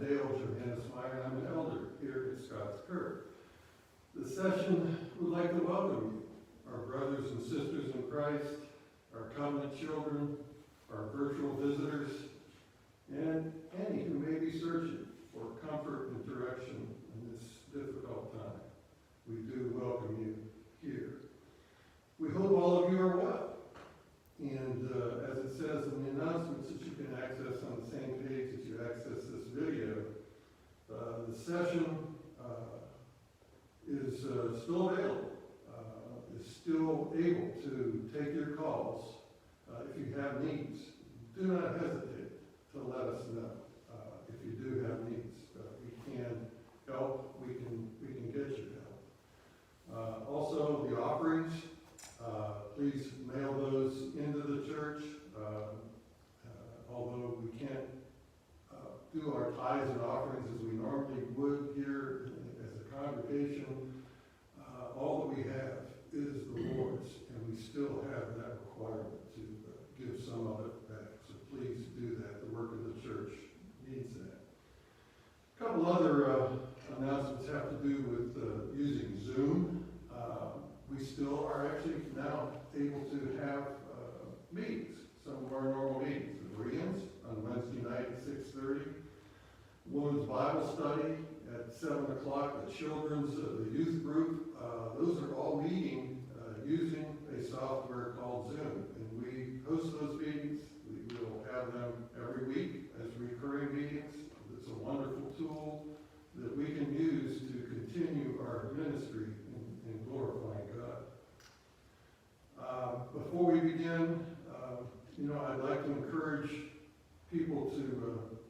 Dale Johannesmeyer. I'm an elder here at Scots Kirk. This session would like to welcome you, our brothers and sisters in Christ, our covenant children, our virtual visitors, and any who may be searching for comfort and direction in this difficult time. We do welcome you here. We hope all of you are well. And as it says in the announcements that you can access on the same page that you access this video, the session is still available, is still able to take your calls. If you have needs, do not hesitate to let us know. If you do have needs, we can help, we can get you help. Also, the offerings, please mail those into the church. Although we can't do our tithes and offerings as we normally would here as a congregation, all that we have is the Lord's, and we still have that requirement to give some of it back. So please do that. The work of the church needs that. A couple other announcements have to do with using Zoom. We still are actually now able to have meetings, some of our normal meetings. The Bereans on Wednesday night at 6:30, Women's Bible Study at 7 o'clock, the Children's, the youth group. Those are all meeting using a software called Zoom. And we host those meetings. We will have them every week as recurring meetings. It's a wonderful tool that we can use to continue our ministry in glorifying God. Before we begin, I'd like to encourage people to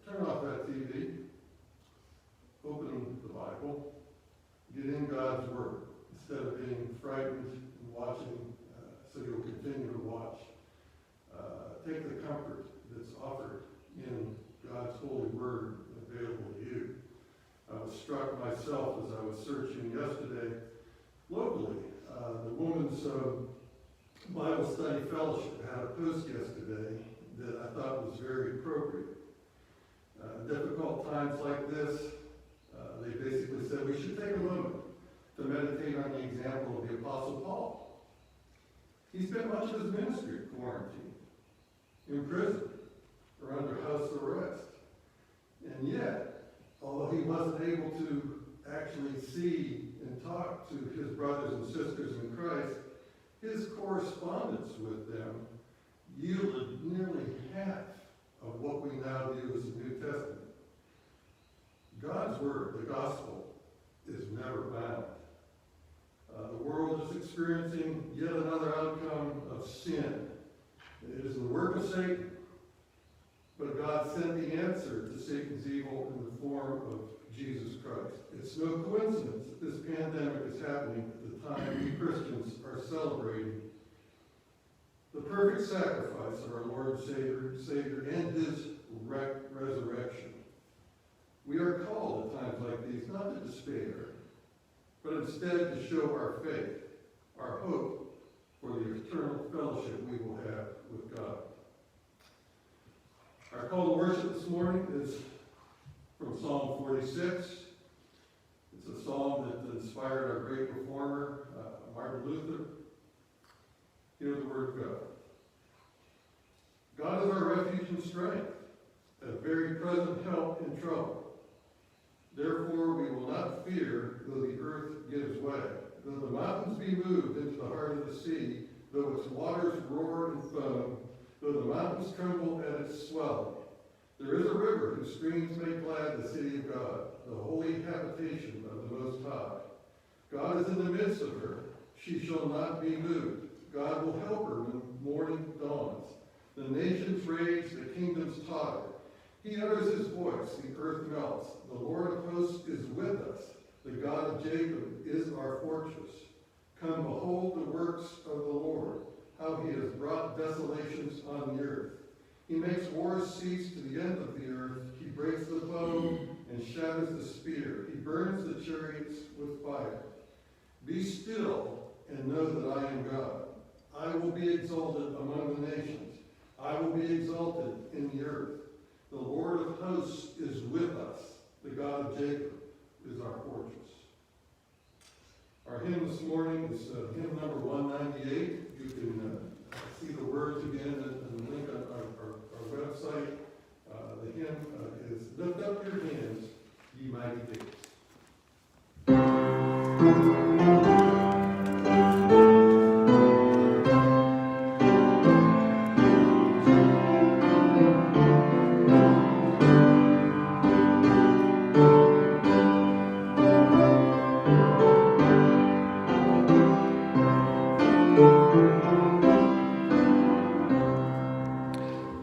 turn off that TV, open the Bible, get in God's Word, instead of being frightened and watching, so you'll continue to watch. Take the comfort that's offered in God's holy Word available to you. I was struck myself as I was searching yesterday locally. The Women's Bible Study Fellowship had a post yesterday that I thought was very appropriate. Difficult times like this, they basically said we should take a moment to meditate on the example of the Apostle Paul. He spent much of his ministry in quarantine, in prison, or under house arrest. And yet, although he wasn't able to actually see and talk to his brothers and sisters in Christ, his correspondence with them yielded nearly half of what we now view as the New Testament. God's Word, the Gospel, is never bound. The world is experiencing yet another outcome of sin. It is the work of Satan, but God sent the answer to Satan's evil in the form of Jesus Christ. It's no coincidence that this pandemic is happening at the time we Christians are celebrating the perfect sacrifice of our Lord and Savior and his resurrection. We are called at times like these not to despair, but instead to show our faith, our hope for the eternal fellowship we will have with God. Our call to worship this morning is from Psalm 46. It's a psalm that inspired our great reformer, Martin Luther. Hear the word of God. God is our refuge and strength, a very present help in trouble. Therefore we will not fear, though the earth gives way, though the mountains be moved into the heart of the sea, though its waters roar and foam, though the mountains tremble at its swelling. There is a river whose streams make glad the city of God, the holy habitation of the Most High. God is in the midst of her. She shall not be moved. God will help her when morning dawns. The nations rage, the kingdoms totter. He utters his voice, the earth melts. The Lord of hosts is with us. The God of Jacob is our fortress. Come, behold the works of the Lord, how he has brought desolations on the earth. He makes wars cease to the end of the earth. He breaks the bow and shatters the spear. He burns the chariots with fire. Be still and know that I am God. I will be exalted among the nations. I will be exalted in the earth. The Lord of hosts is with us. The God of Jacob is our fortress. Our hymn this morning is hymn number 198. You can see the words again in the link on our website. The hymn is Lift Up Your Hands, Ye Mighty Gates.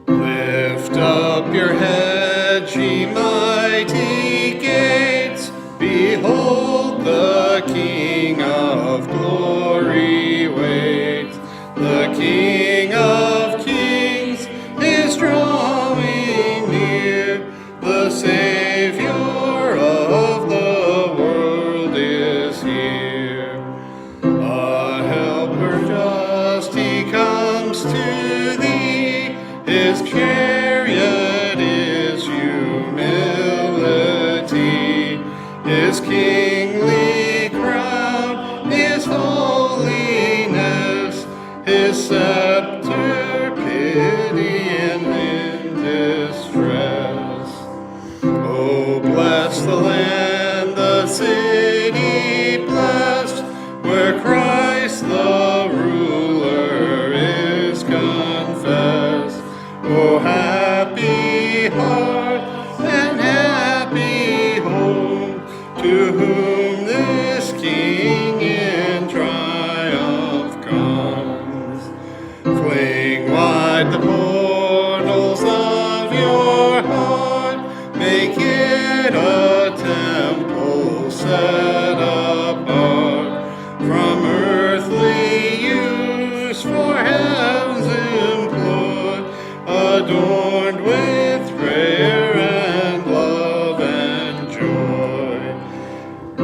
Lift up your heads, ye mighty gates. Behold, the King of glory waits. The King of kings is drawing near. The Savior of the world is here. A helper just he comes to thee. His chariot is humility. His kingly crown is holiness. His scepter pity and in distress. Oh, bless the land, the city blessed, where Christ the ruler is confessed. Oh, happy heart and happy home, to whom this King in triumph comes. Fling wide the portals of your heart, make it a temple set apart from earthly use for heaven's employ, adorned with prayer and love and joy.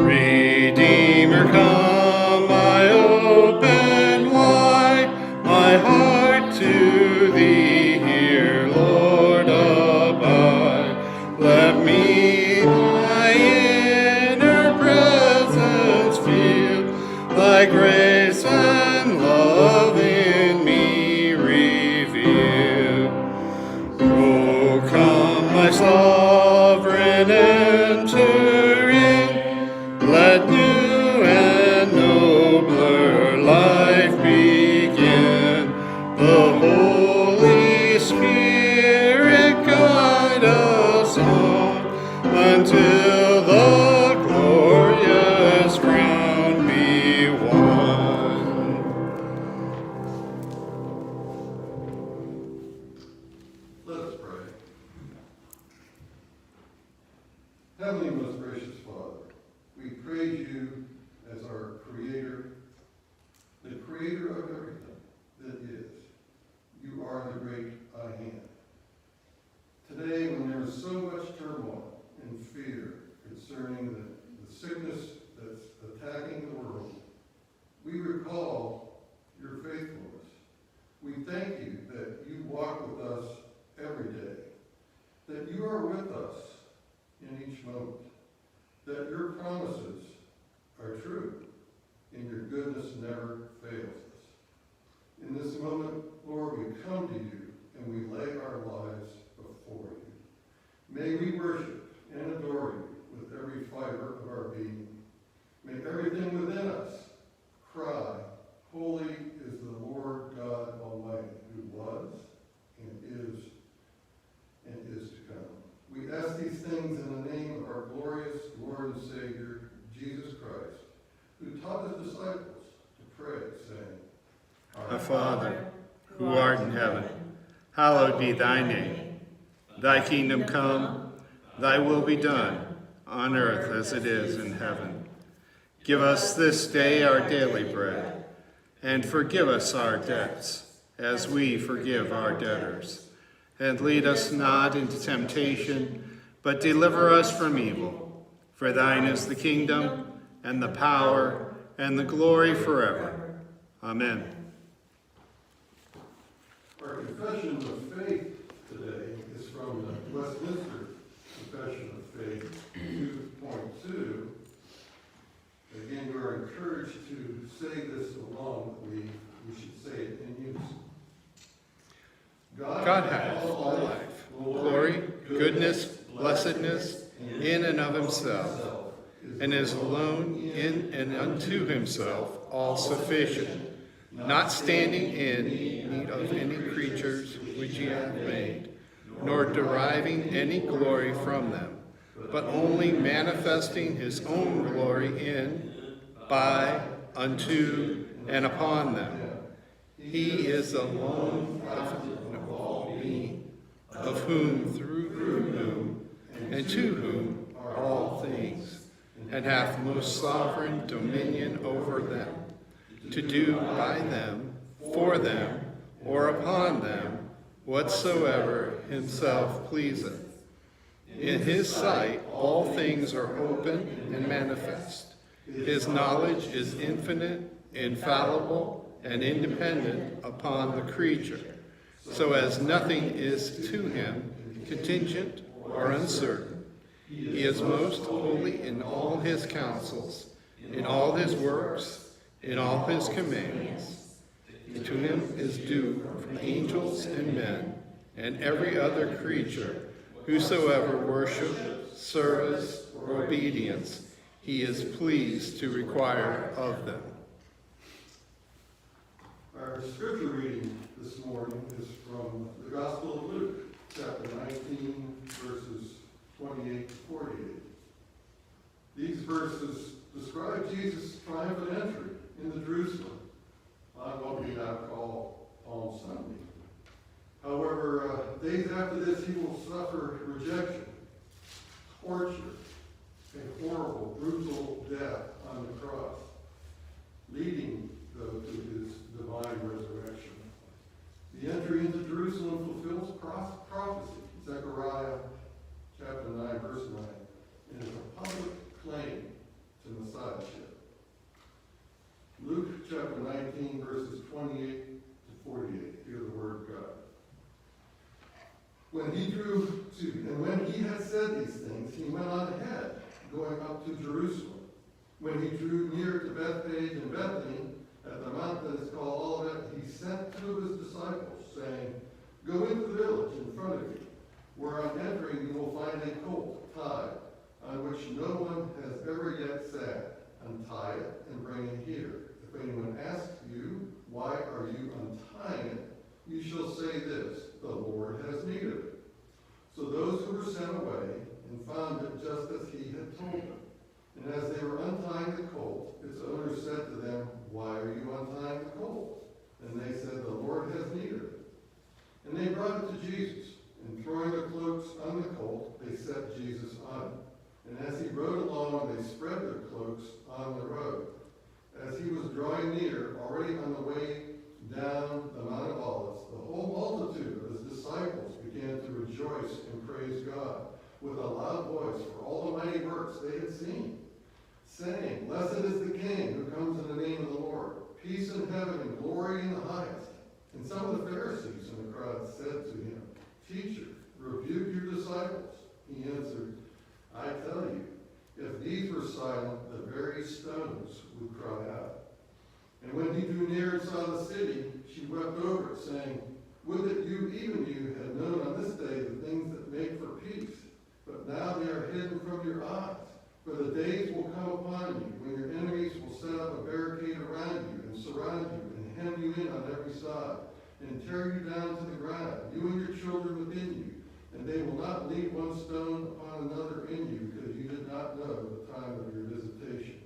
Redeemer, come, I open wide my heart to thee, here, Lord, abide. Let me thy inner presence feel, thy grace and love in me reveal. Oh, come, my sovereign, enter in, let new and nobler life begin. The Holy Spirit guide us on, until the glorious crown be won. Let us pray. Heavenly, most gracious Father, we praise you as our Creator, the Creator of everything that is. You are the great I Am. Today, when there is so much turmoil and fear concerning the sickness that's attacking the world, we recall your faithfulness. We thank you that you walk with us every day, that you are with us in each moment, that your promises are true, and your goodness never fails us. In this moment, Lord, we come to you and we lay our lives before you. May we worship and adore you with every fiber of our being. May everything within us cry, holy is the Lord God Almighty, who was and is to come. We ask these things in the name of our glorious Lord and Savior, Jesus Christ, who taught his disciples to pray, saying, Our Father, who art in heaven, hallowed be thy name. Thy kingdom come, thy will be done, on earth as it is in heaven. Give us this day our daily bread, and forgive us our debts, as we forgive our debtors. And lead us not into temptation, but deliver us from evil. For thine is the kingdom, and the power, and the glory forever. Amen. Our confession of faith today is from the Westminster Confession of Faith. encouraged to say this along, we should say it in unison. God hath all life, glory, goodness, blessedness, in and of himself, and is alone in and unto himself all sufficient, not standing in need of any creatures which he hath made, nor deriving any glory from them, but only manifesting his own glory in, by, unto, and upon them. He is alone of all being, of whom, through whom, and to whom are all things, and hath most sovereign dominion over them, to do by them, for them, or upon them, whatsoever himself pleaseth. In his sight all things are open and manifest. His knowledge is infinite, infallible, and independent upon the creature, so as nothing is to him contingent or uncertain. He is most holy in all his counsels, in all his works, in all his commandments. To him is due from angels and men, and every other creature, whosoever worship, service, or obedience, he is pleased to require of them. Our scripture reading this morning is from the Gospel of Luke, chapter 19, verses 28 to 48. These verses describe Jesus' triumphant entry into Jerusalem on what we now call Palm Sunday. However, days after this, he will suffer rejection, torture, a horrible, brutal death on the cross, leading, though, to his divine resurrection. The entry into Jerusalem fulfills prophecy, Zechariah chapter 9, verse 9, and is a public claim to Messiahship. Luke chapter 19, verses 28 to 48, hear the word of God. When he had said these things, he went on ahead, going up to Jerusalem. When he drew near to Bethphage and Bethany, at the mount that is called Olivet, he sent two of his disciples, saying, "Go into the village in front of you, where on entering you will find a colt tied, on which no one has ever yet sat. Untie it and bring it here. If anyone asks you, 'Why are you untying it?' you shall say this, 'The Lord has need of it.'" So those who were sent away and found it just as he had told them. And as they were untying the colt, its owner said to them, "Why are you untying the colt?" And they said, "The Lord has need of it." And they brought it to Jesus, and throwing their cloaks on the colt, they set Jesus on it. And as he rode along, they spread their cloaks on the road. As he was drawing near, already on the way down the Mount of Olives, the whole multitude of his disciples began to rejoice and praise God with a loud voice for all the mighty works they had seen, saying, "Blessed is the King who comes in the name of the Lord. Peace in heaven and glory in the highest." And some of the Pharisees in the crowd said to him, "Teacher, rebuke your disciples." He answered, "I tell you, if these were silent, the very stones would cry out." And when he drew near and saw the city, she wept over it, saying, "Would that you, even you, had known on this day the things that make for peace. But now they are hidden from your eyes. For the days will come upon you when your enemies will set up a barricade around you and surround you and hem you in on every side and tear you down to the ground, you and your children within you. And they will not leave one stone upon another in you, because you did not know the time of your visitation."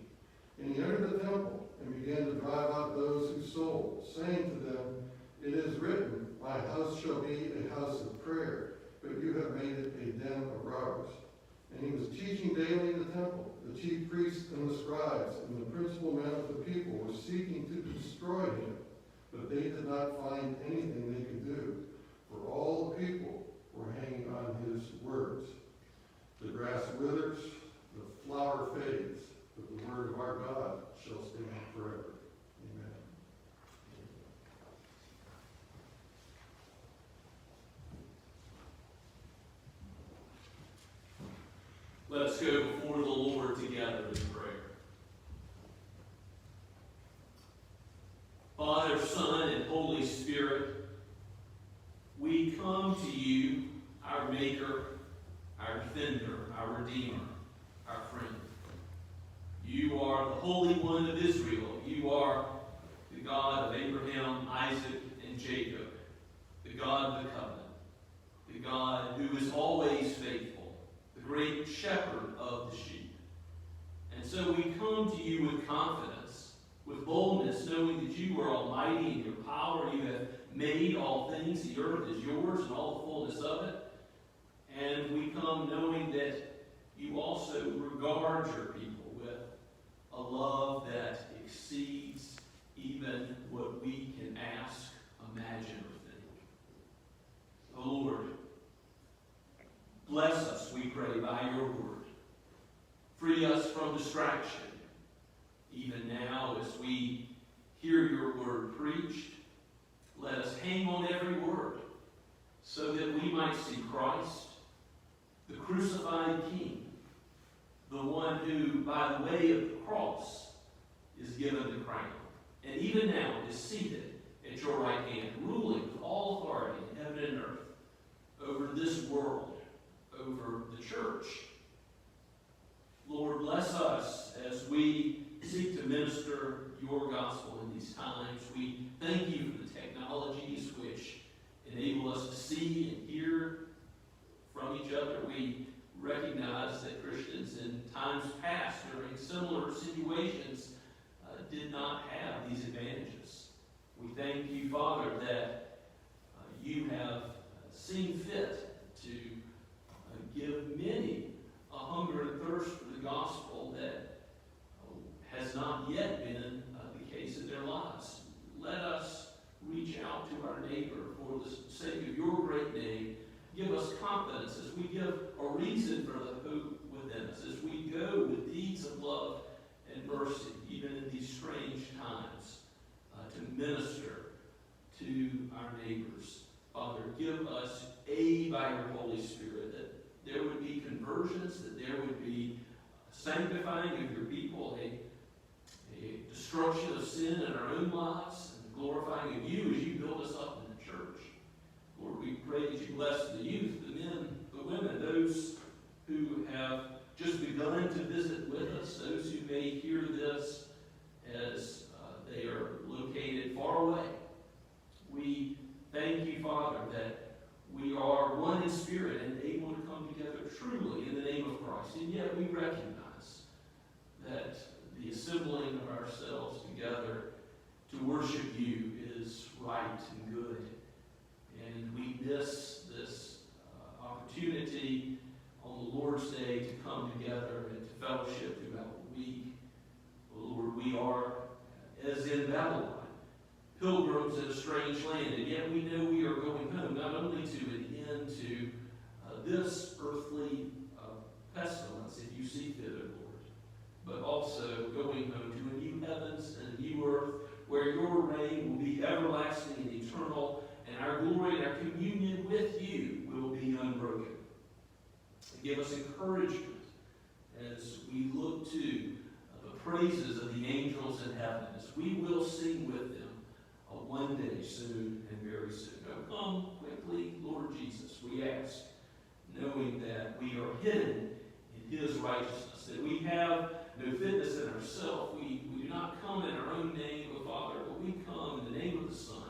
And he entered the temple and began to drive out those who sold, saying to them, "It is written, 'My house shall be a house of prayer,' but you have made it a den of robbers." And he was teaching daily in the temple. The chief priests and the scribes and the principal men of the people were seeking to destroy him, but they did not find anything they could do, for all the people were hanging on his words. The grass withers, the flower fades, but the word of our God shall stand forever. Amen. Let us go before the Lord together in prayer. our defender, our redeemer, our friend. You are the Holy One of Israel. You are the God of Abraham, Isaac, and Jacob, the God of the covenant, the God who is always faithful, the great shepherd of the sheep. And so we come to you with confidence, with boldness, knowing that you are almighty in your power. You have made all things. The earth is yours and all the fullness of it. And we come knowing that you also regard your people with a love that exceeds even what we can ask, imagine, or think. Oh Lord, bless us, we pray, by your word. Free us from distraction, even now as we hear your word preached. Let us hang on every word so that we might see Christ, the crucified King, the one who, by the way of the cross, is given the crown, and even now is seated at your right hand, ruling with all authority in heaven and earth, over this world, over the church. Lord, bless us as we seek to minister your gospel in these times. We thank you for the technologies which enable us to see and hear from each other. We recognize that Christians in times past, during similar situations, did not have these advantages. We thank you, Father, that you have seen fit to give many a hunger and thirst for the gospel that has not yet been the case in their lives. Let us reach out to our neighbor for the sake of your great name. Give us confidence as we give a reason for the hope within us, as we go with deeds of love and mercy, even in these strange times, to minister to our neighbors. Father, give us aid by your Holy Spirit, that there would be conversions, that there would be sanctifying of your people, a destruction of sin in our own lives, and the glorifying of you as you build us up in the church. Lord, we pray that you bless the youth, the men, the women, those who have just begun to visit with us, those who may hear this as they are located far away. We thank you, Father, that we are one in spirit and able to come together truly in the name of Christ. And yet we recognize that the assembling of ourselves together to worship you is right and good. And we miss this opportunity on the Lord's Day to come together and to fellowship throughout the week. Lord, we are, as in Babylon, pilgrims in a strange land, and yet we know we are going home, not only to an end to this earthly pestilence, if you see fit, Lord, but also going home to a new heavens and a new earth, where your reign will be everlasting and eternal, and our glory and our communion with you will be unbroken. Give us encouragement as we look to the praises of the angels in heaven, as we will sing with them one day soon and very soon. Oh, come quickly, Lord Jesus, we ask, knowing that we are hidden in his righteousness, that we have no fitness in ourselves. We do not come in our own name, O Father, but we come in the name of the Son,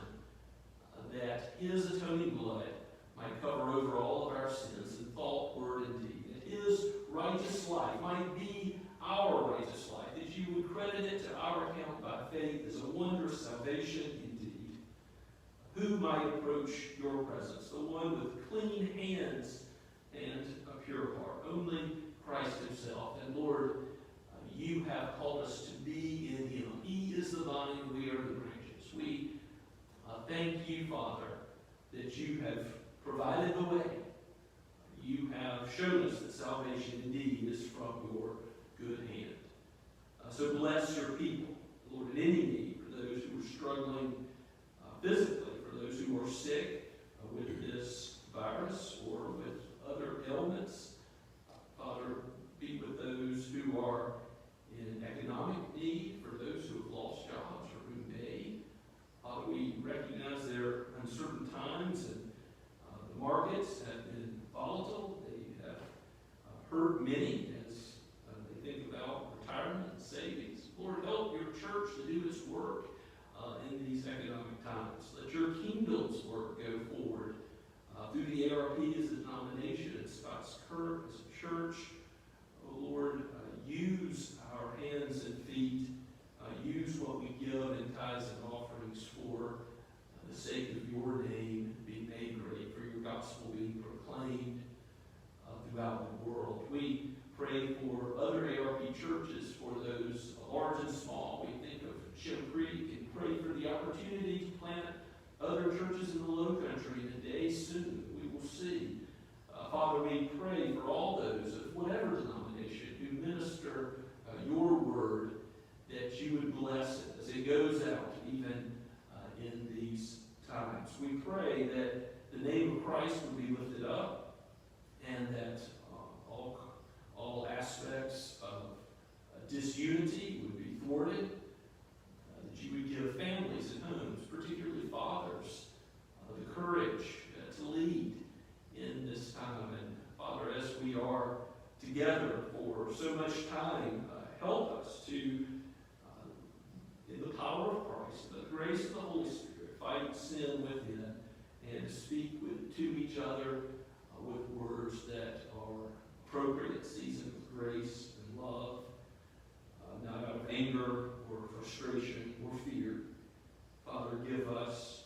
that his atoning blood might cover over all of our sins in thought, word, and deed, that his righteous life might be our righteous life, that you would credit it to our account by faith as a wondrous salvation indeed. Who might approach your presence? The one with clean hands and a pure heart. Only Christ himself. And Lord, you have called us to be in him. He is the vine, we are the branches. We thank you, Father, that you have provided the way. You have shown us that salvation indeed is from your good hand. So bless your people, Lord, in any need, for those who are struggling physically, for those who are sick with this virus or with other ailments. Father, be with those who are in economic need, for those who have lost jobs or who may. Father, we recognize there are uncertain times, and the markets have been volatile. They have many as they think about retirement and savings. Lord, help your church to do its work in these economic times. Let your kingdom's work go forward through the ARP as a denomination, and Scots Kirk as a church. Oh Lord, use our hands and feet, use what we give in tithes and offerings for the sake of your name being made great, for your gospel being proclaimed throughout the world. We pray for other ARP churches, for those large and small. We think of Shim Creek and pray for the opportunity to plant other churches in the Low Country in a day soon. We will see. Father, we pray for all those of whatever denomination who minister your word, that you would bless it as it goes out even in these times. We pray that the name of Christ would be lifted up, and that all aspects of disunity would be thwarted, that you would give families and homes, particularly fathers, the courage to lead in this time. And Father, as we are together for so much time, help us to, in the power of Christ, the grace of the Holy Spirit, fight sin within, and speak to each other with words that are appropriate, seasoned with grace and love, not out of anger or frustration or fear. Father, give us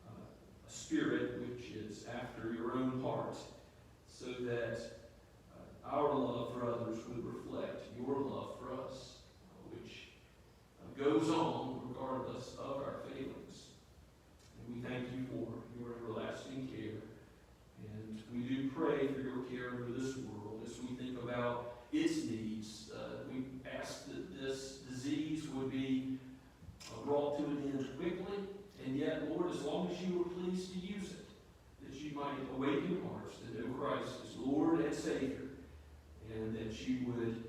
a spirit which is after your own heart, so that our love for others would reflect your love for us, which goes on regardless of our failings. And we thank you for your everlasting care. And we do pray for your care over this world as we think about its needs. We ask that this disease would be brought to an end quickly, and yet, Lord, as long as you are pleased to use it, that you might awaken hearts to know Christ as Lord and Savior, and that you would,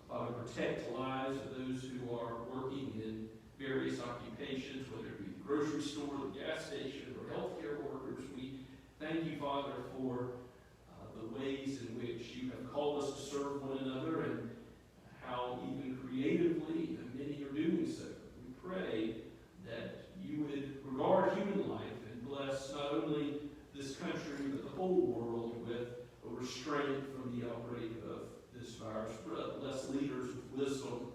Father, protect the lives of those who are working in various occupations, whether it be the grocery store, the gas station, or healthcare workers. We thank you, Father, for the ways in which you have called us to serve one another, and how even creatively many are doing so. We pray that you would regard human life and bless not only this country, but the whole world with a restraint from the outbreak of this virus. Bless leaders with wisdom,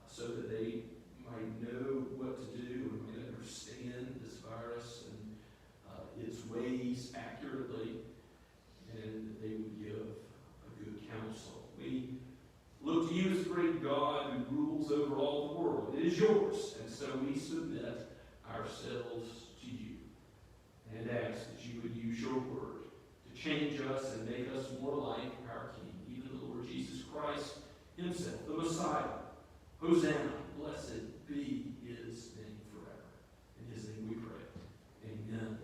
so that they might know what to do and might understand this virus and its ways accurately, and they would give a good counsel. We look to you as the great God who rules over all the world. It is yours, and so we submit ourselves to you and ask that you would use your word to change us and make us more like our King, even the Lord Jesus Christ himself, the Messiah. Hosanna, blessed be his name forever. In his name we pray. Amen.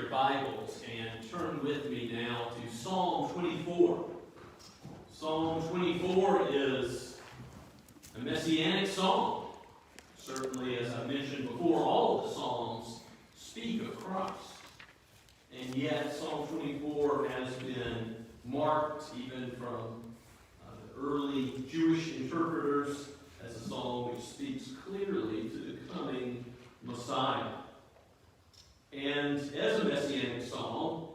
your Bibles and turn with me now to Psalm 24. Psalm 24 is a messianic psalm. Certainly, as I mentioned before, all of the psalms speak of Christ. And yet, Psalm 24 has been marked, even from the early Jewish interpreters, as a psalm which speaks clearly to the coming Messiah. And as a messianic psalm,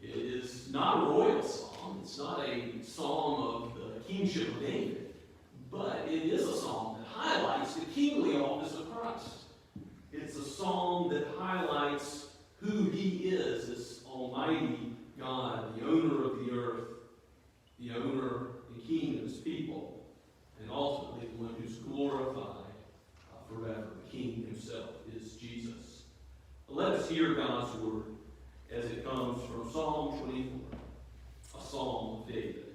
it is not a royal psalm. It's not a psalm of the kingship of David. But it is a psalm that highlights the kingly office of Christ. It's a psalm that highlights who he is as Almighty God, the owner of the earth, the owner and king of his people, and ultimately the one who's glorified forever. The king himself is Jesus. Let us hear God's word as it comes from Psalm 24, a psalm of David.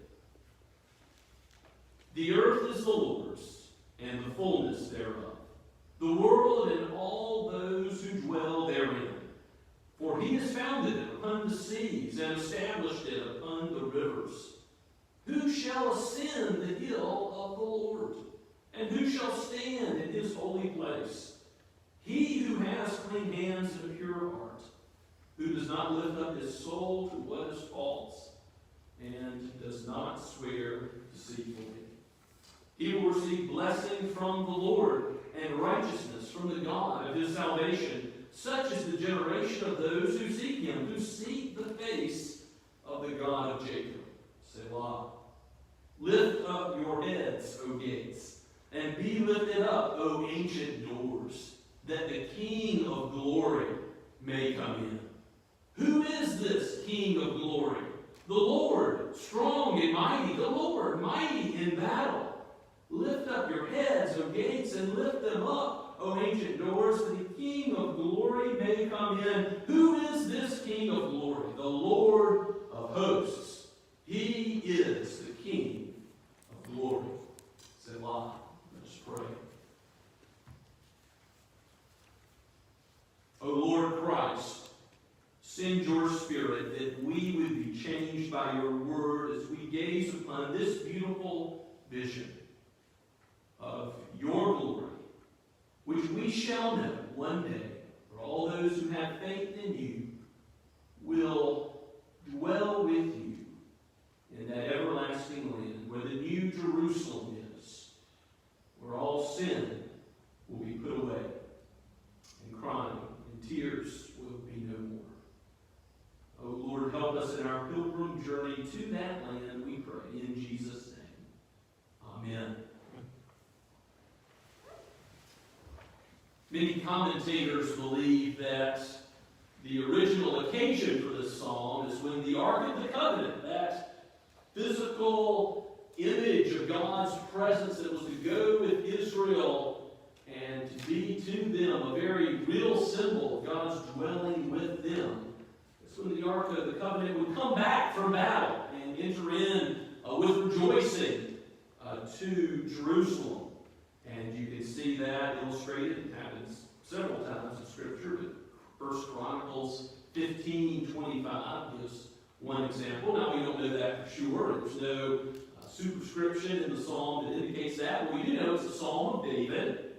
The earth is the Lord's, and the fullness thereof, the world and all those who dwell therein. For he has founded it upon the seas, and established it upon the rivers. Who shall ascend the hill of the Lord? And who shall stand in his holy place? He who has clean hands and a pure heart, who does not lift up his soul to what is false, and does not swear deceitfully. He will receive blessing from the Lord, and righteousness from the God of his salvation. Such is the generation of those who seek him, who seek the face of the God of Jacob. Selah. Lift up your heads, O gates, and be lifted up, O ancient doors, that the King of glory may come in. Who is this King of glory? The Lord, strong and mighty, the Lord, mighty in battle. Lift up your heads, O gates, and lift them up, O ancient doors, that the King of glory may come in. Who is this King of glory? The Lord of hosts. He is the King of glory. Selah. Let us pray. O Lord Christ, send your Spirit that we would be changed by your word as we gaze upon this beautiful vision of your glory, which we shall know one day, for all those who have faith in you will dwell with you in that everlasting land where the new Jerusalem is, where all sin will be put away, and crying and tears will be no more. O Lord, help us in our pilgrim journey to that land, we pray, in Jesus' name. Amen. Many commentators believe that the original occasion for this psalm is when the Ark of the Covenant, that physical image of God's presence that was to go with Israel and to be to them a very real symbol of God's dwelling with them. It's when the Ark of the Covenant would come back from battle and enter in with rejoicing to Jerusalem. And you can see that illustrated. It happens several times in Scripture, but 1 Chronicles 15:25 gives one example. Now, we don't know that for sure. There's no superscription in the psalm that indicates that. But we do know it's a psalm of David.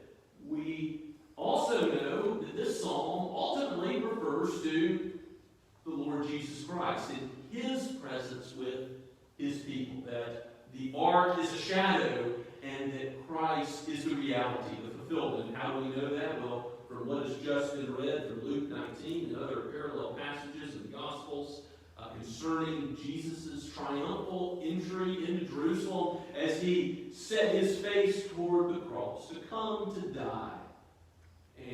We also know that this psalm ultimately refers to the Lord Jesus Christ in his presence with his people. That the ark is a shadow, and that Christ is the reality, the fulfillment. How do we know that? Well, from what has just been read from Luke 19 and other parallel passages in the Gospels concerning Jesus' triumphal entry into Jerusalem as he set his face toward the cross to come to die.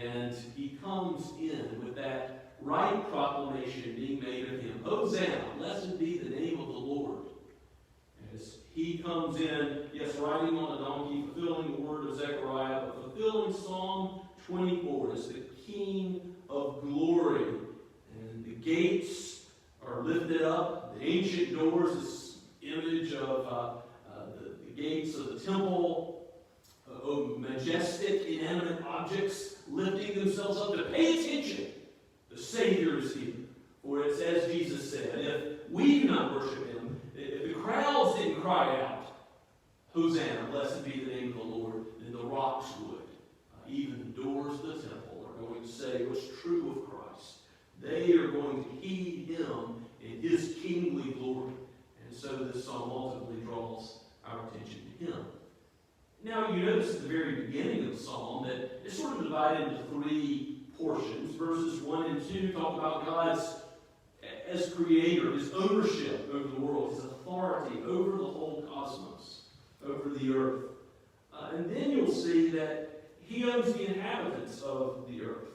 And he comes in with that right proclamation being made of him. Hosanna, blessed be the name of the Lord. As he comes in, yes, riding on a donkey, fulfilling the word of Zechariah, but fulfilling Psalm 24 as the King of glory. And the gates are lifted up. The ancient doors, this image of the gates of the temple, majestic, inanimate objects lifting themselves up to pay attention. The Savior is here. For it's as Jesus said, if we do not worship him, if the crowds didn't cry out, Hosanna, blessed be the name of the Lord, then the rocks would. Even the doors of the temple are going to say what's true of Christ. They are going to heed him in his kingly glory. And so this psalm ultimately draws our attention to him. Now, you notice at the very beginning of the psalm that it's sort of divided into three portions. Verses 1 and 2 talk about God's as creator, his ownership over the world, his authority over the whole cosmos, over the earth. And then you'll see that he owns the inhabitants of the earth.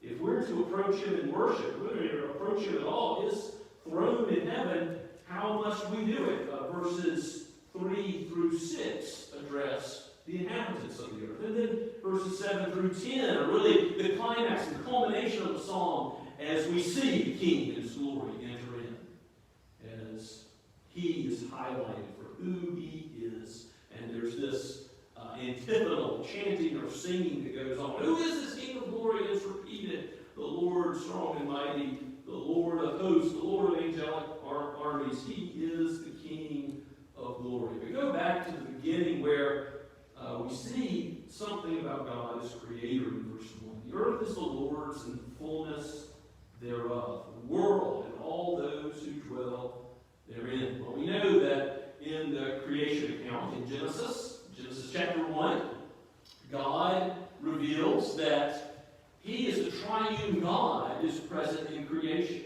If we're to approach him in worship, if we're to approach him at all, his throne in heaven, how must we do it? Verses 3 through 6 address the inhabitants of the earth. And then verses 7 through 10 are really the climax, the culmination of the psalm as we see the King in his glory enter in, as he is highlighted for who he is. And there's this antiphonal chanting or singing that goes on. Who is this King of glory? It's repeated. The Lord strong and mighty, the Lord of hosts, the Lord of angelic armies. He is the King of glory. We go back to the beginning where we see something about God as creator in verse 1. The earth is the Lord's and the fullness thereof, the world and all those who dwell therein. Well, we know that in the creation account in Genesis chapter 1, God reveals that he is the triune God is present in creation.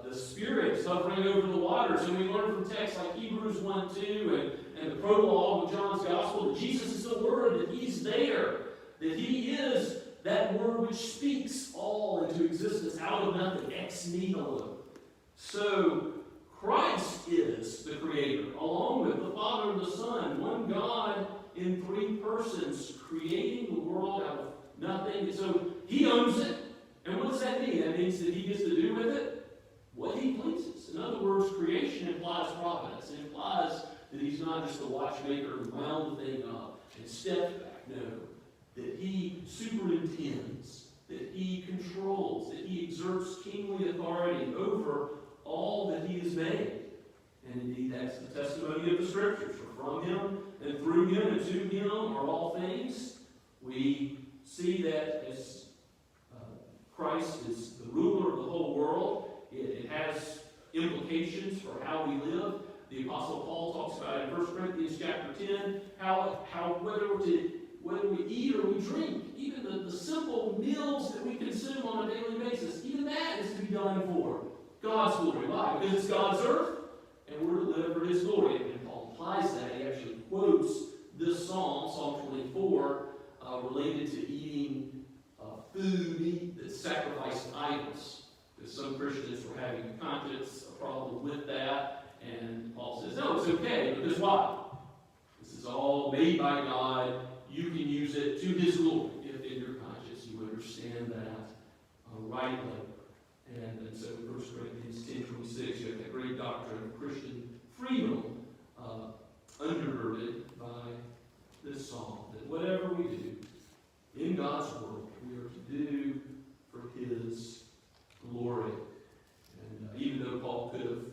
The Spirit is hovering over the waters, and we learn from texts like Hebrews 1:2 and the prologue of John's Gospel that Jesus is the Word, that he's there, that he is that Word which speaks all into existence out of nothing, ex nihilo. So Christ is the Creator, along with the Father and the Son, one God in three persons, creating the world out of nothing. And so he owns it. And what does that mean? That means that he gets to do with it what he pleases. In other words, creation implies providence. It implies that he's not just a watchmaker who wound the thing up and stepped back. No, that he superintends, that he controls, that he exerts kingly authority over all that he has made. And indeed, that's the testimony of the Scriptures. For from him and through him and to him are all things. We see that as Christ is the ruler of the whole world. It has implications for how we live. The Apostle Paul talks about it in 1 Corinthians chapter 10, how whether we eat or we drink, even the simple meals that we consume on a daily basis, even that is to be done for God's glory. Why? Because it's God's earth, and we're to live for his glory. And Paul applies that. He actually quotes this psalm, Psalm 24, related to eating food that's sacrificed to idols. Because some Christians were having a conscience, a problem with that. And Paul says, no, it's okay. Because why? This is all made by God. You can use it to his glory if in your conscience you understand that rightly. And so in 1 Corinthians 10:26, you have that great doctrine of Christian freedom undergirded by this psalm. That whatever we do in God's world, we are to do for his glory. And even though Paul could have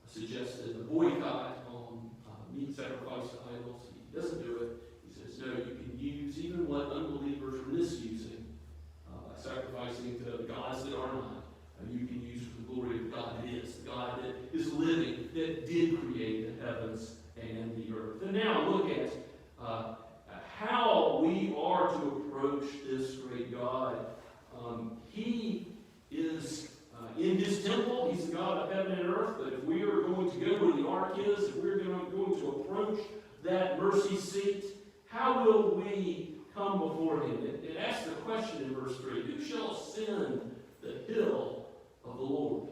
suggested a boycott on meat sacrifice to idols, he doesn't do it. He says, no, you can use even what unbelievers are misusing by sacrificing to gods that are not. You can use for the glory of God that is, the God that is living, that did create the heavens and the earth. And now look at how we are to approach this great God. He is in his temple. He's the God of heaven and earth. But if we are going to go where the ark is, if we're going to approach that mercy seat, how will we come before him? It asks the question in verse 3, who shall ascend the hill of the Lord?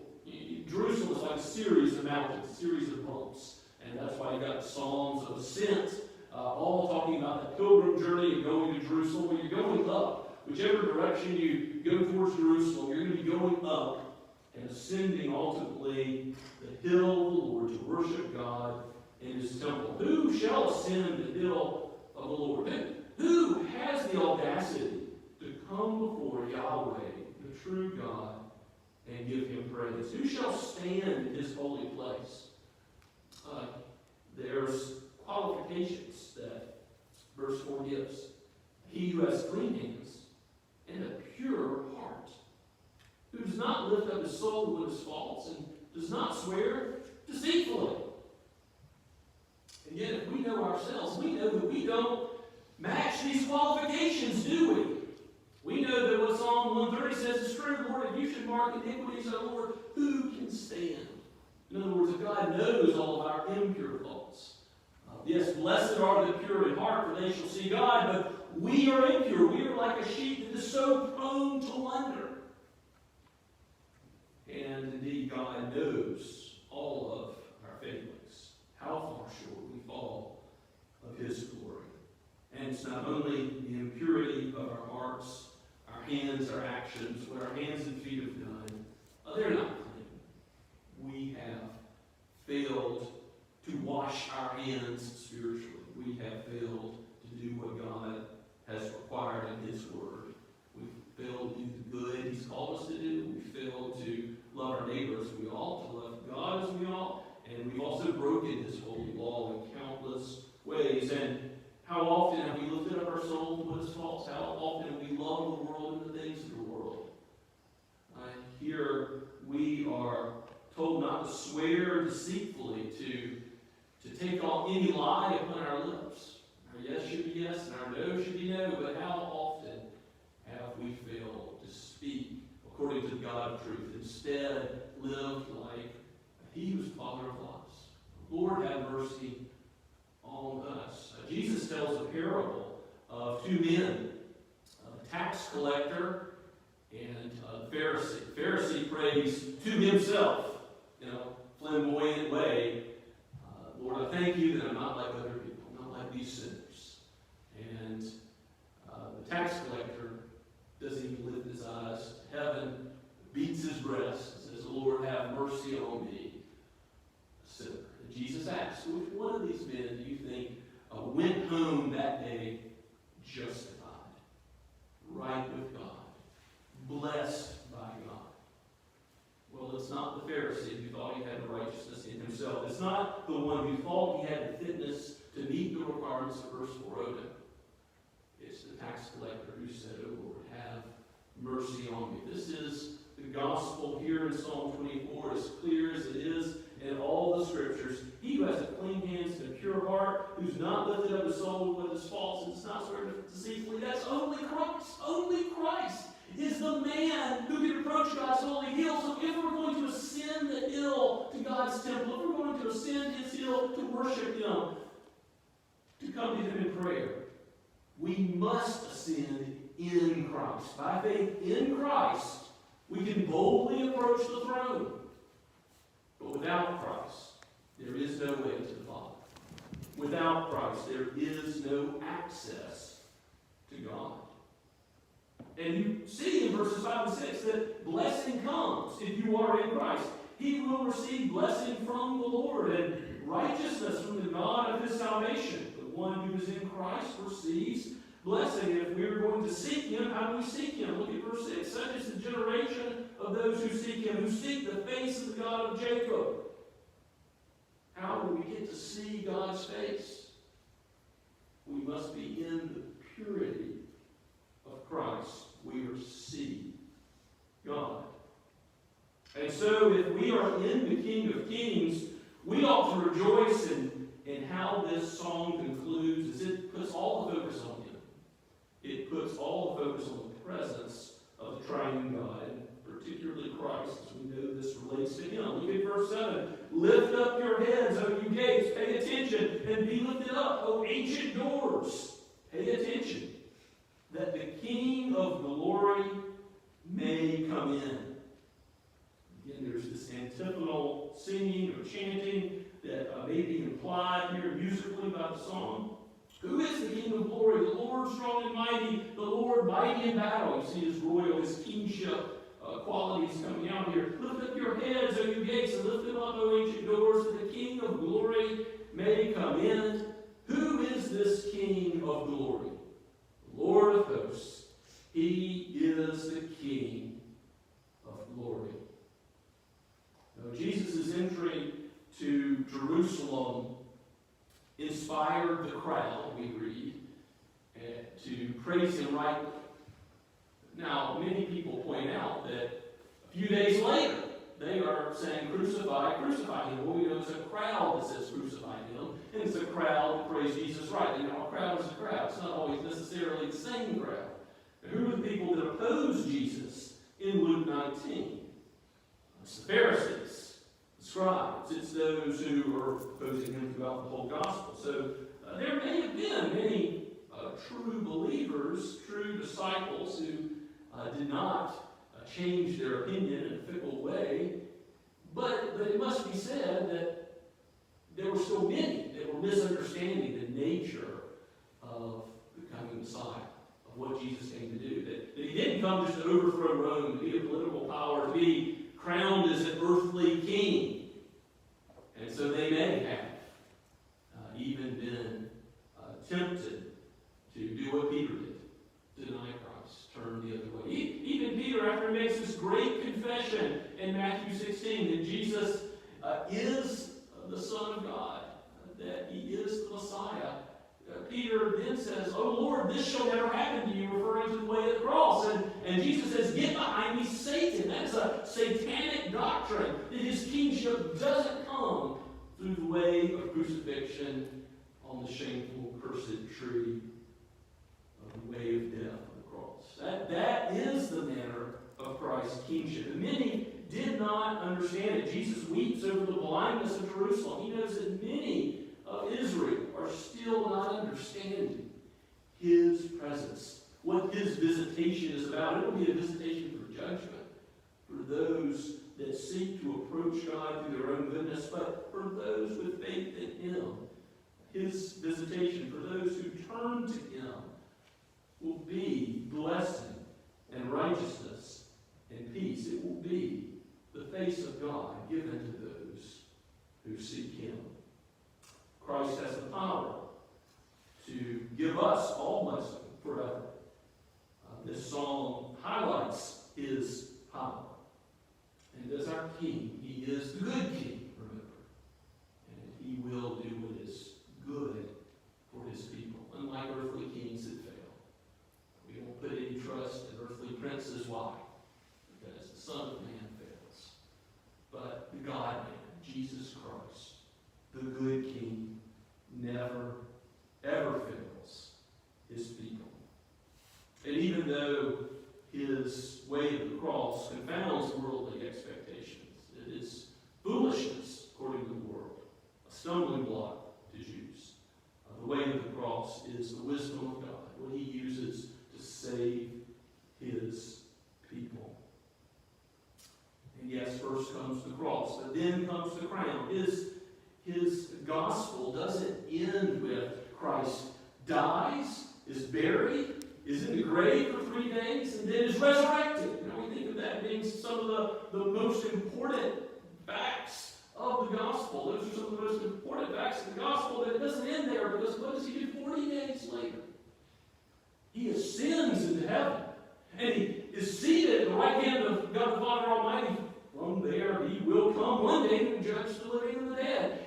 Jerusalem is like a series of mountains, a series of bumps. And that's why you got the Psalms of Ascent, all talking about the pilgrim journey of going to Jerusalem, where you're going up. Whichever direction you go towards Jerusalem, you're going to be going up and ascending ultimately the hill of the Lord to worship God in his temple. Who shall ascend the hill of the Lord? Who has the audacity to come before Yahweh, the true God, and give him praise. Who shall stand in his holy place? There's qualifications that verse 4 gives. He who has clean hands and a pure heart, who does not lift up his soul to what is false, and does not swear deceitfully. And yet, if we know ourselves, we know that we don't match these qualifications, do we? We know that what Psalm 130 says is true. Lord, if you should mark iniquities, O Lord, who can stand? In other words, if God knows all of our impure thoughts. Yes, blessed are the pure in heart, for they shall see God, but we are impure. We are like a sheep that is so prone to wander. And indeed, God knows all of our failings, how far short we fall of his glory. And it's not only the impurity of our hearts, our hands, our actions, what our hands and feet have done, they're not clean. We have failed to wash our hands spiritually. We have failed to do what God has required in his word. We've failed to do the good he's called us to do. We've failed to love our neighbors as we ought, to love God as we ought, and we've also broken his holy law in countless ways. And how often have we lifted up our soul to what is false? How often have we loved the world and the things of the world? Here we are told not to swear deceitfully, to take off any lie upon our lips. Our yes should be yes, and our no should be no. But how often have we failed to speak according to the God of truth? Instead, lived like he who is Father of lies. Lord, have mercy on us. Jesus tells a parable of two men, a tax collector and a Pharisee. The Pharisee prays to himself in a flamboyant way, Lord, I thank you that I'm not like other people, I'm not like these sinners. And the tax collector doesn't even lift his eyes to heaven, beats his breast, and says, Lord, have mercy on me, a sinner. And Jesus asks, which one of these men do you think went home that day justified, right with God, blessed by God? Well, it's not the Pharisee who thought he had righteousness in himself. It's not the one who thought he had the fitness to meet the requirements of verse 4. It's the tax collector who said, Oh Lord, have mercy on me. This is the gospel here in Psalm 24, as clear as it is in all the scriptures. He who has a clean hands and a pure heart, who's not lifted up his soul with his false, and does not swear deceitfully, that's only Christ. Only Christ is the man who can approach God's holy hill. So if we're going to ascend the hill to God's temple, if we're going to ascend his hill to worship him, to come to him in prayer, we must ascend in Christ. By faith in Christ, we can boldly approach the throne. But without Christ, there is no way to the Father. Without Christ, there is no access to God. And you see in verses 5 and 6 that blessing comes if you are in Christ. He will receive blessing from the Lord and righteousness from the God of his salvation. The one who is in Christ receives blessing. And if we're going to seek him, how do we seek him? Look at verse 6. Such is the generation of those who seek him, who seek the face of the God of Jacob. How do we get to see God's face? We must be in the purity of Christ. We are to see God. And so if we are in the King of Kings, we ought to rejoice in how this song concludes, as it puts all the focus on him. It puts all the focus on the presence of the triune God, and particularly Christ, as we know this relates to him. Look at verse 7. Lift up your heads, O you gates, pay attention, and be lifted up, O ancient doors. Pay attention, that the King of glory may come in. Again, there's this antiphonal singing or chanting that may be implied here musically by the song. Who is the King of glory? The Lord strong and mighty, the Lord mighty in battle. You see his royal, his kingship qualities coming out here. Lift up your heads, O you gates, and lift them up, O ancient doors, that the King of glory may come in. Who is this King of glory? The Lord of hosts. He is the King of glory. to Jerusalem inspired the crowd, we read, to praise him rightly. Now, many people point out that a few days later, they are saying, crucify, crucify him. Well, we know it's a crowd that says crucify him, and it's a crowd that praise Jesus rightly. Now, a crowd is a crowd. It's not always necessarily the same crowd. But who are the people that oppose Jesus in Luke 19? It's the Pharisees, the scribes. It's those who are opposing him throughout the whole gospel. So there may have been many true believers, true disciples who did not change their opinion in a fickle way, but it must be said that there were still many that were misunderstanding the nature of the coming Messiah, of what Jesus came to do. That he didn't come just to overthrow Rome, to be a political power, to be crowned as an earthly king. And so they may have even been tempted to do what Peter did, deny Christ, turn the other way. Even Peter, after he makes this great confession in Matthew 16 that Jesus is the Son of God, that he is the Messiah, Peter then says, "Oh Lord, this shall never happen to you," referring to the way of the cross. And Jesus says, "Get behind me, Satan." That's a satanic doctrine, that his kingship doesn't come through the way of crucifixion on the shameful, cursed tree of the way of death on the cross. That is the manner of Christ's kingship. And many did not understand it. Jesus weeps over the blindness of Jerusalem. He knows that many of Israel are still not understanding his presence, what his visitation is about. It will be a visitation for judgment, for those that seek to approach God through their own goodness, but for those with faith in him. His visitation for those who turn to him will be blessing and righteousness and peace. It will be the face of God given to those who seek him. Christ has the power to give us all blessing forever. This psalm highlights his power. And as our King, he is the good King, remember. And he will do what is good for his people, unlike earthly kings that fail. We don't put any trust in earthly princes. Why? Because the Son of Man fails. But the God-man, Jesus Christ, the good King, never, ever fails his people. And even though his way of the cross confounds worldly expectations, it is foolishness, according to the world, a stumbling block to Jews. The way of the cross is the wisdom of God, what he uses to save his people. And yes, first comes the cross, but then comes the crown. His gospel doesn't end with Christ dies, is buried, is in the grave for 3 days, and then is resurrected. We think of that being some of the most important facts of the gospel. Those are some of the most important facts of the gospel, but it doesn't end there, because what does he do 40 days later? He ascends into heaven, and he is seated at the right hand of God the Father Almighty. From there he will come one day to judge the living and the dead.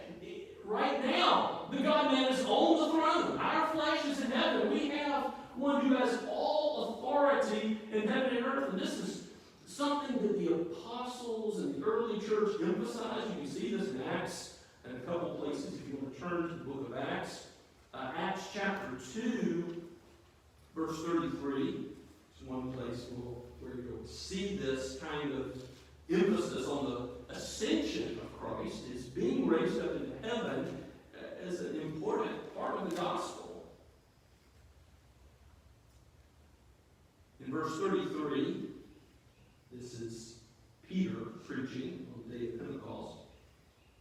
Right now, the God-man is on the throne. Our flesh is in heaven. We have one who has all authority in heaven and earth. And this is something that the apostles and the early church emphasized. You can see this in Acts and a couple places if you want to turn to the book of Acts. Acts chapter 2, verse 33. It's one place where you'll see this kind of emphasis on the ascension of Christ is being raised up into heaven as an important part of the gospel. In verse 33, this is Peter preaching on the day of Pentecost.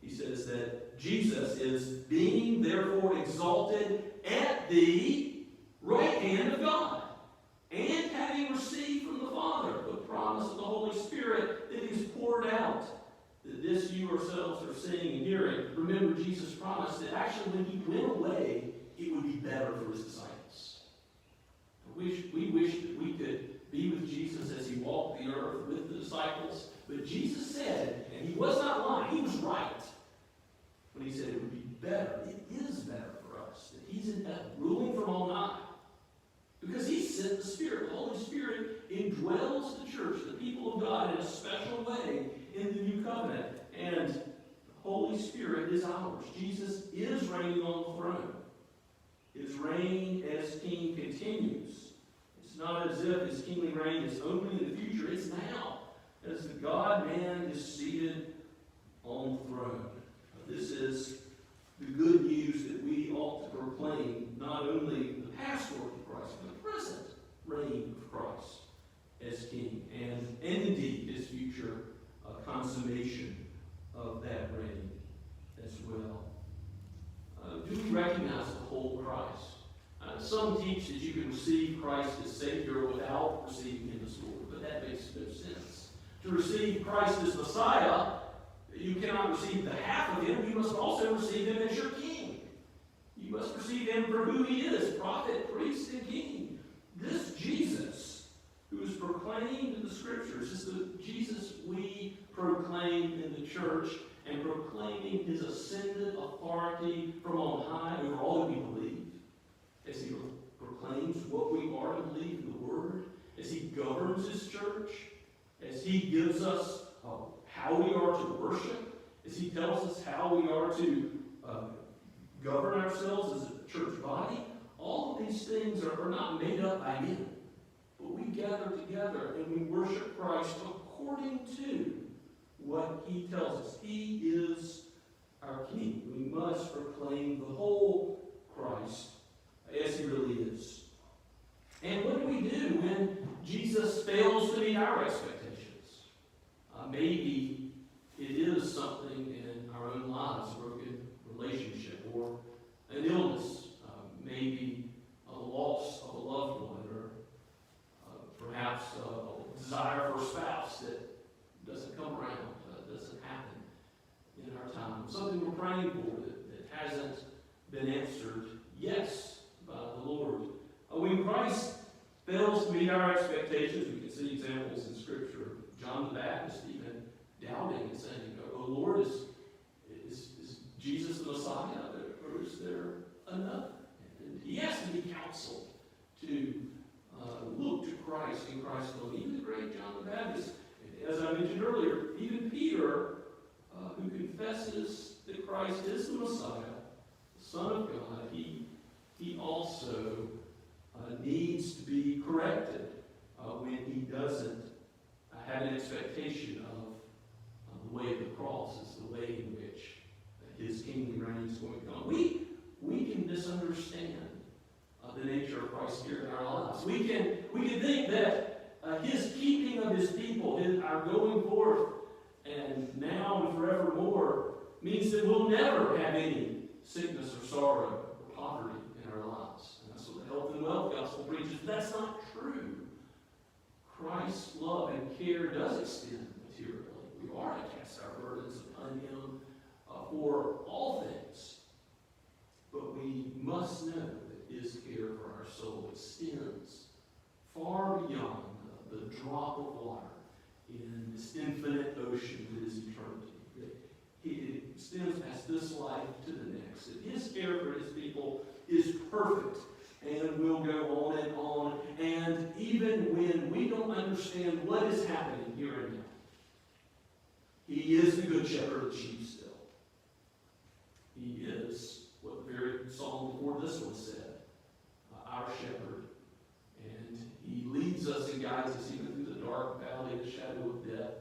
He says that Jesus is being therefore exalted at the right hand of God, and having received from the Father the promise of the Holy Spirit that is poured out. This you yourselves are seeing and hearing. Remember, Jesus promised that actually when he went away, it would be better for his disciples. We wish that we could be with Jesus as he walked the earth with the disciples. But Jesus said, and he was not lying, he was right. sent the Spirit. The Holy Spirit indwells the church, the people of God, in a special way in the new covenant. And the Holy Spirit is ours. Jesus is reigning on the throne. His reign as king continues. It's not as if his kingly reign is only in the future. It's now, as the God-man is seated on the throne. This is the good news that we ought to proclaim, not only the past work of Christ, but the present reign of Christ as king, and indeed his future consummation of that reign as well. Do we recognize the whole Christ? Some teach that you can receive Christ as Savior without receiving him as Lord, but that makes no sense. To receive Christ as Messiah, you cannot receive the half of him. You must also receive him as your king. You must receive him for who he is, prophet, priest, and king. This Jesus, who is proclaimed in the Scriptures, is the Jesus we proclaim in the church, and proclaiming his ascended authority from on high over all that we believe, as he proclaims what we are to believe in the Word, as he governs his church, as he gives us how we are to worship, as he tells us how we are to govern ourselves as a church body. All of these things are not made up by men, but we gather together and we worship Christ according to what he tells us. He is our King. We must proclaim the whole Christ as he really is. And what do we do when Jesus fails to meet our expectations? Maybe it is something in our own lives, a broken relationship, or an illness, maybe a loss of a loved one, or perhaps a desire for a spouse that doesn't come around, doesn't happen in our time. Something we're praying for that hasn't been answered yes by the Lord. When Christ fails to meet our expectations, we can see examples in Scripture. John the Baptist even doubting and saying, "Oh Lord, is Jesus the Messiah, or is there another?" And he has to be counseled to look to Christ and Christ alone. Even the great John the Baptist, as I mentioned earlier, even Peter, who confesses that Christ is the Messiah, the Son of God, he also needs to be corrected when he doesn't have an expectation of the way of the cross is the way in which his kingly reign is going to come. We can misunderstand the nature of Christ here in our lives. We can think that his keeping of his people, our going forth, and now and forevermore, means that we'll never have any sickness or sorrow or poverty in our lives. And that's what the health and wealth gospel preaches. But that's not true. Christ's love and care does extend materially. We are to cast our burdens upon him for all things. But we must know that his care for our soul extends far beyond the drop of water in this infinite ocean that is eternity. It extends past this life to the next. And his care for his people is perfect and will go on and on. And even when we don't understand what is happening here and now, he is the good shepherd of the sheep still. He is what the very psalm before this one said, our shepherd. And he leads us and guides us even through the dark valley of the shadow of death.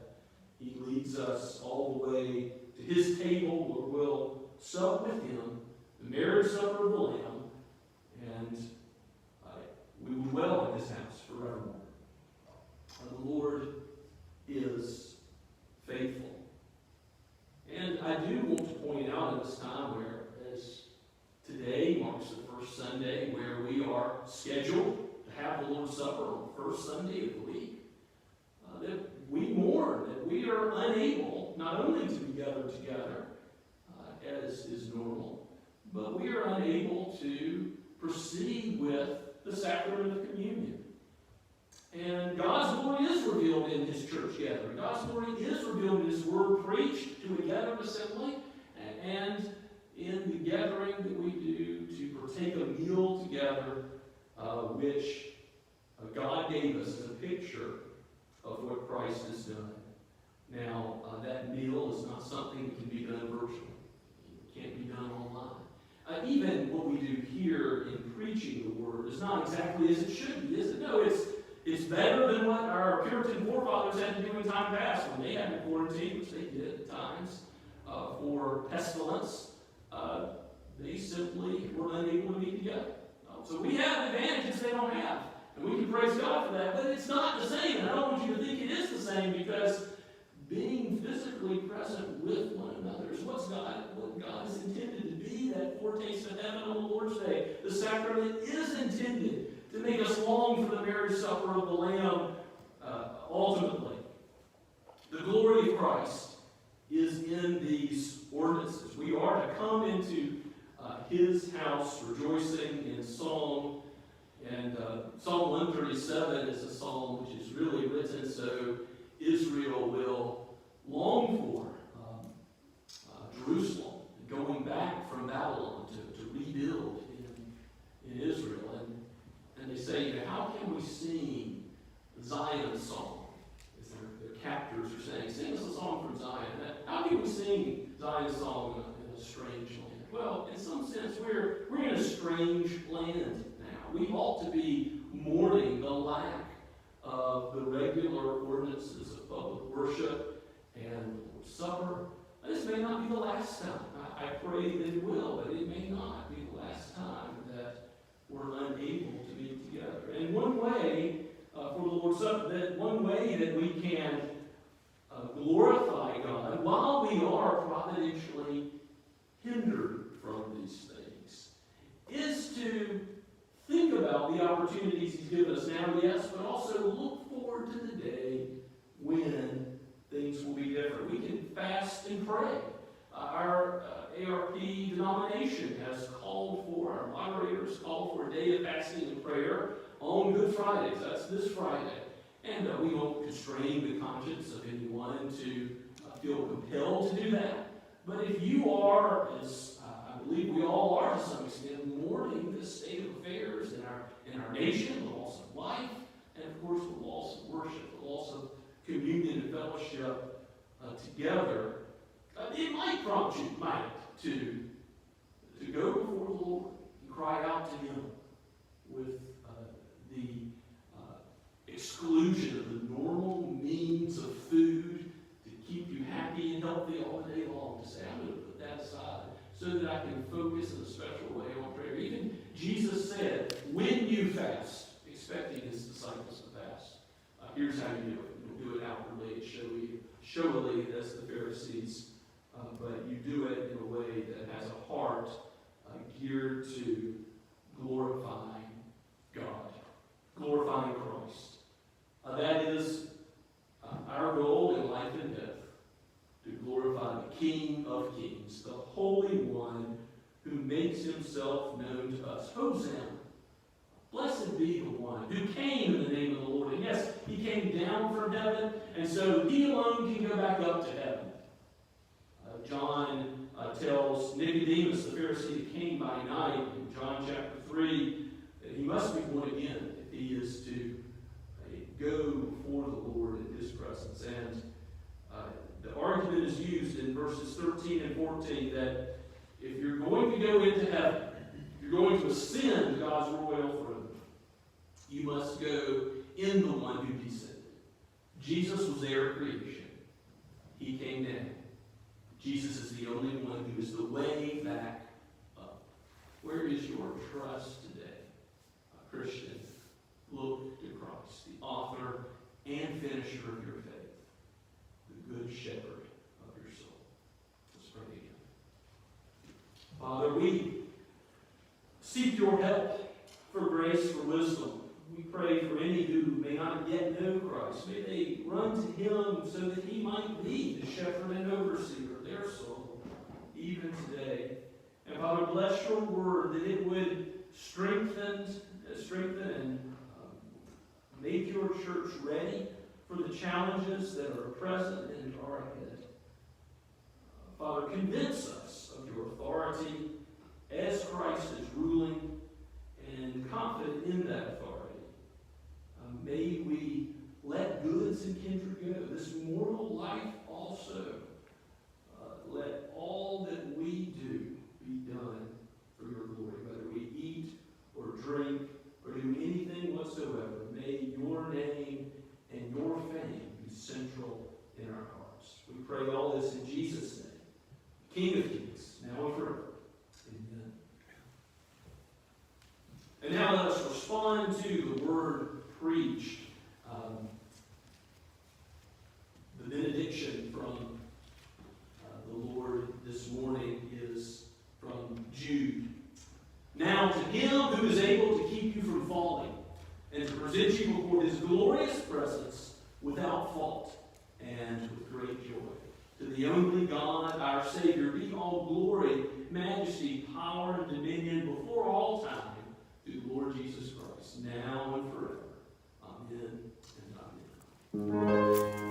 He leads us all the way to his table where we'll sup with him, the marriage supper of the Lamb, and we will dwell in his house forevermore. The Lord is faithful. And I do want to point out in this time where, as today marks the first Sunday, where we are scheduled to have the Lord's Supper on the first Sunday of the week, that we mourn that we are unable not only to be gathered together, as is normal, but we are unable to proceed with the sacrament of communion. And God's glory is revealed in his church gathering. God's glory is revealed in his word preached to a gathered assembly, and in the gathering that we do to partake a meal together, which God gave us as a picture of what Christ has done. Now, that meal is not something that can be done virtually. It can't be done online. Even what we do here in preaching the Word is not exactly as it should be, is it? No, it's better than what our Puritan forefathers had to do in time past when they had to quarantine, which they did at times, for pestilence. They simply were unable to meet together. So we have advantages they don't have. And we can praise God for that, but it's not the same. And I don't want you to think it is the same, because being physically present with one another is what God is intended to be, that foretaste of heaven on the Lord's Day. The sacrament is intended to make us long for the marriage supper of the Lamb ultimately. The glory of Christ is in these ordinances. We are to come into His house rejoicing in song. And Psalm 137 is a psalm which is really written so Israel will long for Jerusalem, going back from Babylon to rebuild in Israel. And they say, how can we sing Zion's song? As their captors are saying, sing us a song from Zion. How can we sing Zion's song in a strange land? Well, in some sense, we're in a strange land now. We ought to be mourning the lack of the regular ordinances of public worship and the Lord's Supper. This may not be the last time. I pray that it will, but it may not be the last time that we're unable to meet together. And one way for the Lord's Supper, one way that we can glorify God while we are providentially hindered from these things is to think about the opportunities He's given us now, yes, but also look forward to the day when things will be different. We can fast and pray. Our ARP denomination has called for, our moderators called for a day of fasting and prayer on Good Fridays. That's this Friday. And we won't constrain the conscience of anyone to feel compelled to do that. But if you are, as I believe we all are to some extent, mourning this state of affairs in our nation, the loss of life, and of course the loss of worship, the loss of communion and fellowship together, it might prompt you, to go before the Lord and cry out to Him with the exclusion of the normal means of food to keep you happy and healthy all the day long. To say, I'm going to put that aside so that I can focus in a special way on prayer. Even Jesus said, when you fast, expecting His disciples to fast, here's how you do it. You don't do it outwardly and showily as the Pharisees, but you do it in a way that has a heart geared to glorifying God, glorifying Christ. That is our goal in life and death, to glorify the King of Kings, the Holy One who makes Himself known to us. Hosanna. Blessed be the one who came in the name of the Lord. And yes, He came down from heaven, and so He alone can go back up to heaven. John tells Nicodemus, the Pharisee that came by night, in John chapter 3, that he must be born again if he is to go before the Lord in His presence. And the argument is used in verses 13 and 14 that if you're going to go into heaven, if you're going to ascend to God's royal throne, you must go in the one who descended. Jesus was there at creation. He came down. Jesus is the only one who is the way back up. Where is your trust today, Christian? Look to Christ, the author and finisher of your faith, the good shepherd of your soul. Let's pray again. Father, we seek your help for grace, for wisdom. We pray for any who may not yet know Christ. May they run to Him so that He might be the shepherd and overseer of their soul, even today. And Father, bless your word, that it would strengthen and make your church ready for the challenges that are present and are ahead. Father, convince us of your authority as Christ is ruling, and confident in that authority. now let us respond to the word preached. The benediction from the Lord this morning is from Jude. Now to him who is able to keep you from falling, and to present you before his glorious presence without fault and with great joy. To the only God, our Savior, be all glory, majesty, power, and dominion before all time, through the Lord Jesus Christ, now and forever. Amen and amen.